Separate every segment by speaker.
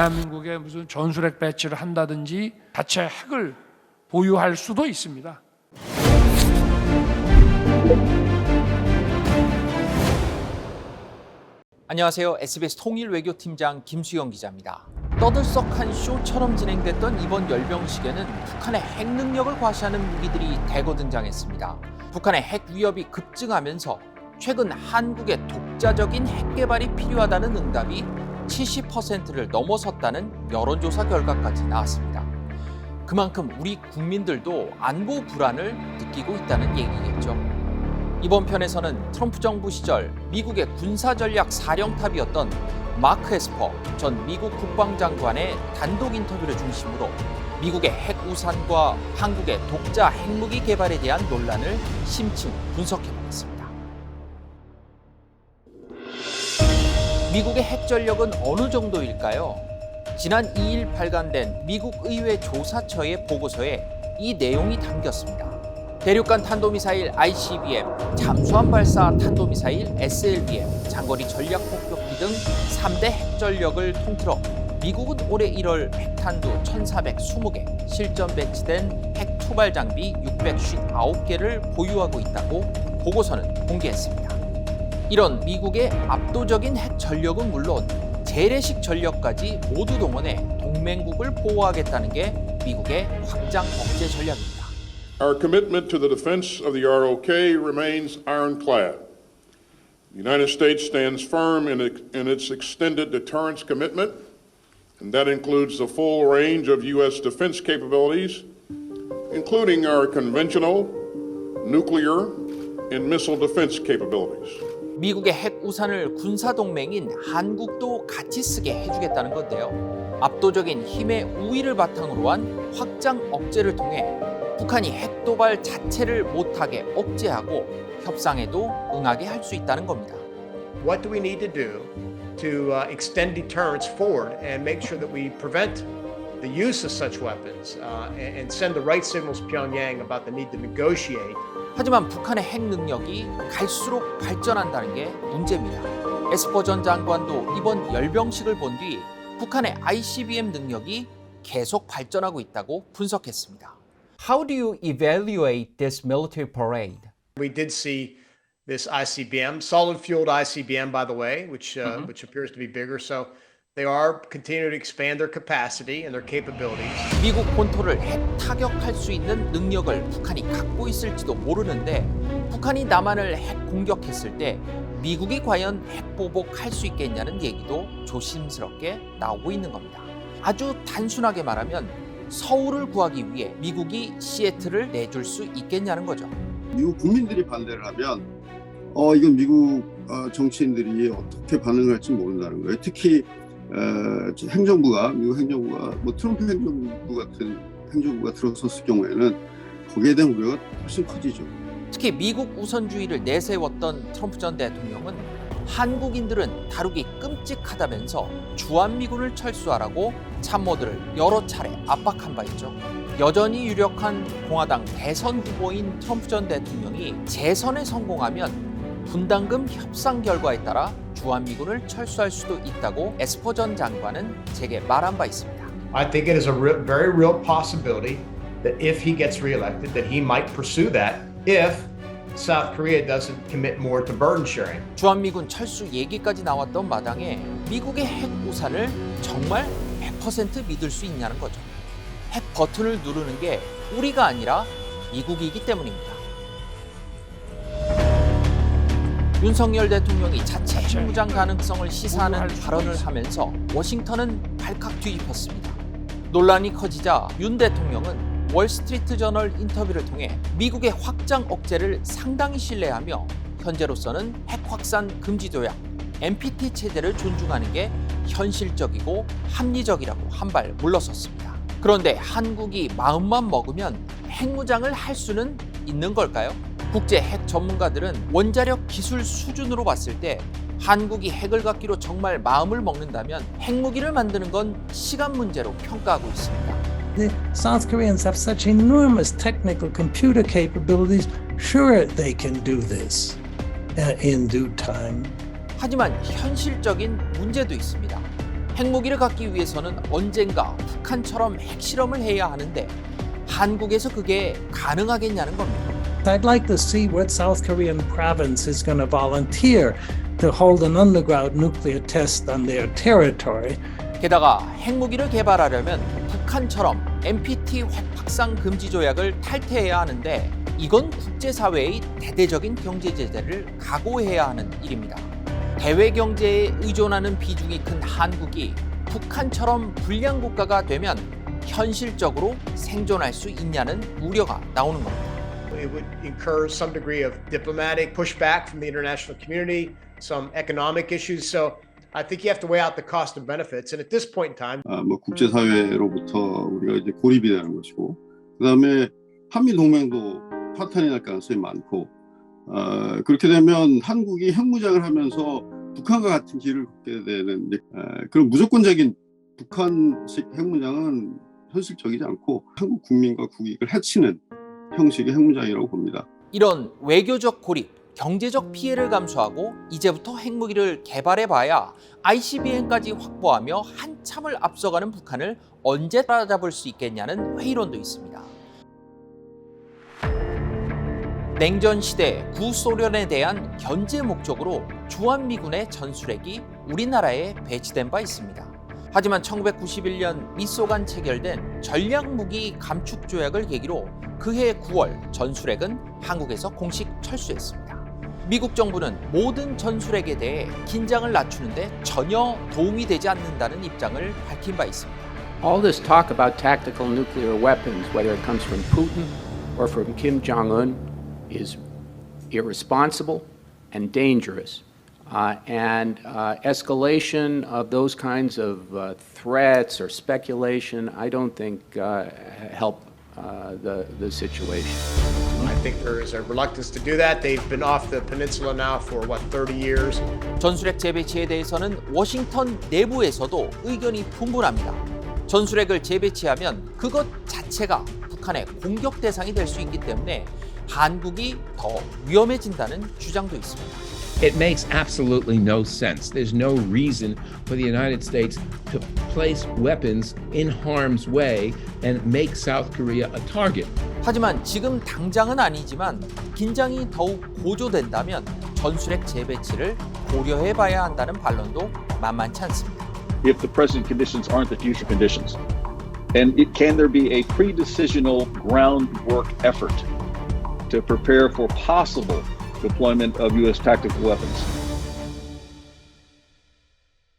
Speaker 1: 대한민국에 무슨 전술핵 배치를 한다든지 자체 핵을 보유할 수도 있습니다.
Speaker 2: 안녕하세요. SBS 통일외교팀장 김수영 기자입니다. 떠들썩한 쇼처럼 진행됐던 이번 열병식에는 북한의 핵 능력을 과시하는 무기들이 대거 등장했습니다. 북한의 핵 위협이 급증하면서 최근 한국의 독자적인 핵 개발이 필요하다는 응답이 70%를 넘어섰다는 여론조사 결과까지 나왔습니다. 그만큼 우리 국민들도 안보 불안을 느끼고 있다는 얘기겠죠. 이번 편에서는 트럼프 정부 시절 미국의 군사전략 사령탑이었던 마크 에스퍼 전 미국 국방장관의 단독 인터뷰를 중심으로 미국의 핵 우산과 한국의 독자 핵무기 개발에 대한 논란을 심층 분석해보겠습니다. 미국의 핵 전력은 어느 정도일까요? 지난 2일 발간된 미국 의회 조사처의 보고서에 이 내용이 담겼습니다. 대륙간 탄도미사일 ICBM, 잠수함 발사 탄도미사일 SLBM, 장거리 전략 폭격기 등 3대 핵전력을 통틀어 미국은 올해 1월 핵탄두 1,420개, 실전 배치된 핵 투발 장비 659개를 보유하고 있다고 보고서는 공개했습니다. 이런 미국의 압도적인 핵 전력은 물론 재래식 전력까지 모두 동원해 동맹국을 보호하겠다는 게 미국의 확장 억제 전략입니다.
Speaker 3: Our commitment to the defense of the ROK remains ironclad. The United States stands firm in its extended deterrence commitment, and that includes the full range of U.S. defense capabilities, including our conventional, nuclear, and missile defense capabilities.
Speaker 2: 미국의 핵 우산을 군사동맹인 한국도 같이 쓰게 해주겠다는 건데요. 압도적인 힘의 우위를 바탕으로 한 확장 억제를 통해 북한이 핵 도발 자체를 못하게 억제하고 협상에도 응하게 할 수 있다는 겁니다.
Speaker 4: What do we need to do to extend deterrence forward and make sure that we prevent the use of such weapons and send the right signals to Pyongyang about the need to negotiate?
Speaker 2: 하지만 북한의 핵 능력이 갈수록 발전한다는 게 문제입니다. 에스퍼 전 장관도 이번 열병식을 본 뒤 북한의 ICBM 능력이 계속 발전하고 있다고 분석했습니다. How do you evaluate this military parade?
Speaker 4: We did see this ICBM, solid-fueled ICBM, by the way, which appears to be bigger. So they are continuing to expand their capacity and their capabilities.
Speaker 2: 미국 본토를 핵 타격할 수 있는 능력을 북한이 갖고 있을지도 모르는데 북한이 남한을 핵 공격했을 때 미국이 과연 핵 보복할 수 있겠냐는 얘기도 조심스럽게 나오고 있는 겁니다. 아주 단순하게 말하면 서울을 구하기 위해 미국이 시애틀을 내줄 수 있겠냐는 거죠.
Speaker 5: 미국 국민들이 반대를 하면 이건 미국 정치인들이 어떻게 반응할지 모른다는 거예요. 특히 미국 행정부가 트럼프 행정부 같은 행정부가 들어섰을 경우에는 거기에 대한 우려가 훨씬 커지죠.
Speaker 2: 특히 미국 우선주의를 내세웠던 트럼프 전 대통령은 한국인들은 다루기 끔찍하다면서 주한미군을 철수하라고 참모들을 여러 차례 압박한 바 있죠. 여전히 유력한 공화당 대선 후보인 트럼프 전 대통령이 재선에 성공하면 분담금 협상 결과에 따라 주한미군을 철수할 수도 있다고 에스퍼 전 장관은 제게 말한 바 있습니다.
Speaker 4: I think it is a very real possibility that if he gets reelected, that he might pursue that if South Korea doesn't commit more to burden sharing.
Speaker 2: 주한미군 철수 얘기까지 나왔던 마당에 미국의 핵 우산을 정말 100% 믿을 수 있냐는 거죠. 핵 버튼을 누르는 게 우리가 아니라 미국이기 때문입니다. 윤석열 대통령이 자체 핵무장 가능성을 시사하는 발언을 하면서 워싱턴은 발칵 뒤집혔습니다. 논란이 커지자 윤 대통령은 월스트리트 저널 인터뷰를 통해 미국의 확장 억제를 상당히 신뢰하며 현재로서는 핵 확산 금지 조약, NPT 체제를 존중하는 게 현실적이고 합리적이라고 한 발 물러섰습니다. 그런데 한국이 마음만 먹으면 핵무장을 할 수는 있는 걸까요? 국제 핵 전문가들은 원자력 기술 수준으로 봤을 때 한국이 핵을 갖기로 정말 마음을 먹는다면 핵무기를 만드는 건 시간 문제로 평가하고 있습니다.
Speaker 6: The South Koreans have such enormous technical computer capabilities. Sure, they can do this in due time.
Speaker 2: 하지만 현실적인 문제도 있습니다. 핵무기를 갖기 위해서는 언젠가 북한처럼 핵실험을 해야 하는데 한국에서 그게 가능하겠냐는 겁니다.
Speaker 6: I'd like to see what South Korean province is going to volunteer to hold an underground nuclear test on their territory.
Speaker 2: 게다가 핵무기를 개발하려면 북한처럼 NPT 핵 확산 금지 조약을 탈퇴해야 하는데 이건 국제사회의 대대적인 경제 제재를 각오해야 하는 일입니다. 대외 경제에 의존하는 비중이 큰 한국이 북한처럼 불량 국가가 되면 현실적으로 생존할 수 있냐는 우려가 나오는 겁니다.
Speaker 4: It would incur some degree of diplomatic pushback from the international community, some economic issues. So I think you have to weigh out the cost and benefits. And at this point in time,
Speaker 5: 국제사회로부터 우리가 이제 고립이 되는 것이고, 그다음에 한미 동맹도 파탄이 날 가능성이 많고, 그렇게 되면 한국이 핵무장을 하면서 북한과 같은 길을 걷게 되는 그런 무조건적인 북한식 핵무장은 현실적이지 않고 한국 국민과 국익을 해치는 형식의 핵무장이라고 봅니다.
Speaker 2: 이런 외교적 고립, 경제적 피해를 감수하고 이제부터 핵무기를 개발해봐야 ICBM까지 확보하며 한참을 앞서가는 북한을 언제 따라잡을 수 있겠냐는 회의론도 있습니다. 냉전 시대 구소련에 대한 견제 목적으로 주한미군의 전술핵이 우리나라에 배치된 바 있습니다. 하지만 1991년 미소 간 체결된 전략무기 감축 조약을 계기로 그해 9월 전술핵은 한국에서 공식 철수했습니다. 미국 정부는 모든 전술핵에 대해 긴장을 낮추는데 전혀 도움이 되지 않는다는 입장을 밝힌 바 있습니다.
Speaker 7: All this talk about tactical nuclear weapons, whether it comes from Putin or from Kim Jong-un, is irresponsible and dangerous. Escalation of those kinds of threats or speculation, I don't think help the situation.
Speaker 4: I think there is a reluctance to do that. They've been off the peninsula now for 30 years.
Speaker 2: 전술핵 재배치에 대해서는 워싱턴 내부에서도 의견이 분분합니다. 전술핵을 재배치하면 그것 자체가 북한의 공격 대상이 될 수 있기 때문에 한국이 더 위험해진다는 주장도 있습니다.
Speaker 8: It makes absolutely no sense. There's no reason for the United States to place weapons in harm's way and make South Korea a target.
Speaker 2: 하지만 지금 당장은 아니지만 긴장이 더욱 고조된다면 전술핵 재배치를 고려해봐야 한다는 반론도 만만치 않습니다.
Speaker 9: If the present conditions aren't the future conditions, and can there be a pre-decisional groundwork effort to prepare for possible deployment of U.S. tactical weapons?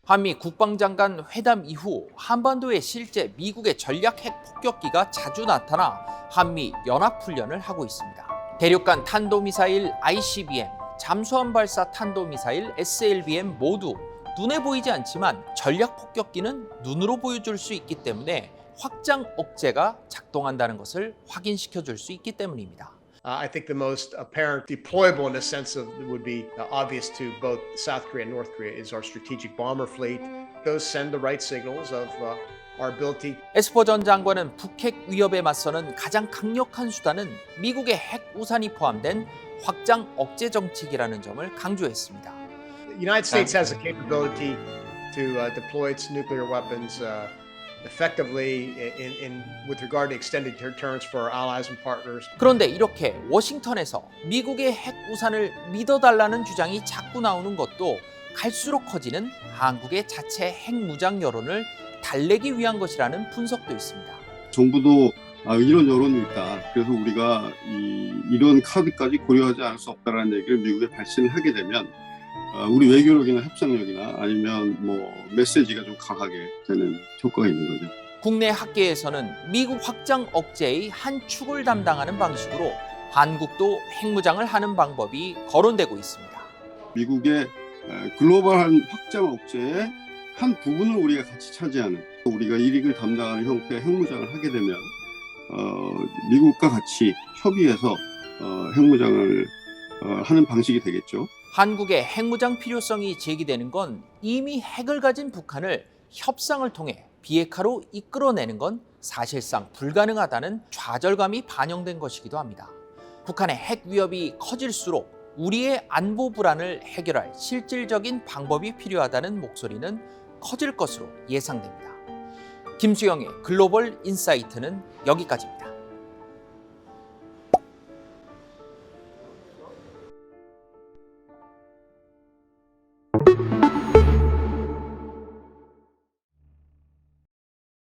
Speaker 2: 한미 국방장관 회담 이후 한반도에 실제 미국의 전략 핵 폭격기가 자주 나타나 한미 연합훈련을 하고 있습니다. 대륙간 탄도미사일 ICBM, 잠수함 발사 탄도미사일 SLBM 모두 눈에 보이지 않지만 전략 폭격기는 눈으로 보여줄 수 있기 때문에 확장 억제가 작동한다는 것을 확인시켜 줄 수 있기 때문입니다.
Speaker 4: I think the most apparent deployable in a sense of would be obvious to both South Korea and North Korea is our strategic bomber fleet. Those send the right signals of our ability.
Speaker 2: 에스퍼 전 장관은 북핵 위협에 맞서는 가장 강력한 수단은 미국의 핵 우산이 포함된 확장 억제 정책이라는 점을 강조했습니다.
Speaker 4: The United States has the capability to deploy its nuclear weapons effectively with regard to extended deterrence for our allies and partners.
Speaker 2: 그런데 이렇게 워싱턴에서 미국의 핵 우산을 믿어달라는 주장이 자꾸 나오는 것도 갈수록 커지는 한국의 자체 핵무장 여론을 달래기 위한 것이라는 분석도 있습니다.
Speaker 5: 정부도 이런 여론이 있다. 그래서 우리가 이런 카드까지 고려하지 않을 수 없다라는 얘기를 미국에 발신을 하게 되면 우리 외교력이나 협상력이나 아니면 메시지가 좀 강하게 되는 효과가 있는 거죠.
Speaker 2: 국내 학계에서는 미국 확장 억제의 한 축을 담당하는 방식으로 한국도 핵무장을 하는 방법이 거론되고 있습니다.
Speaker 5: 미국의 글로벌한 확장 억제의 한 부분을 우리가 같이 차지하는, 우리가 이익을 담당하는 형태의 핵무장을 하게 되면 미국과 같이 협의해서 핵무장을 하는 방식이 되겠죠.
Speaker 2: 한국의 핵무장 필요성이 제기되는 건 이미 핵을 가진 북한을 협상을 통해 비핵화로 이끌어내는 건 사실상 불가능하다는 좌절감이 반영된 것이기도 합니다. 북한의 핵 위협이 커질수록 우리의 안보 불안을 해결할 실질적인 방법이 필요하다는 목소리는 커질 것으로 예상됩니다. 김수영의 글로벌 인사이트는 여기까지입니다.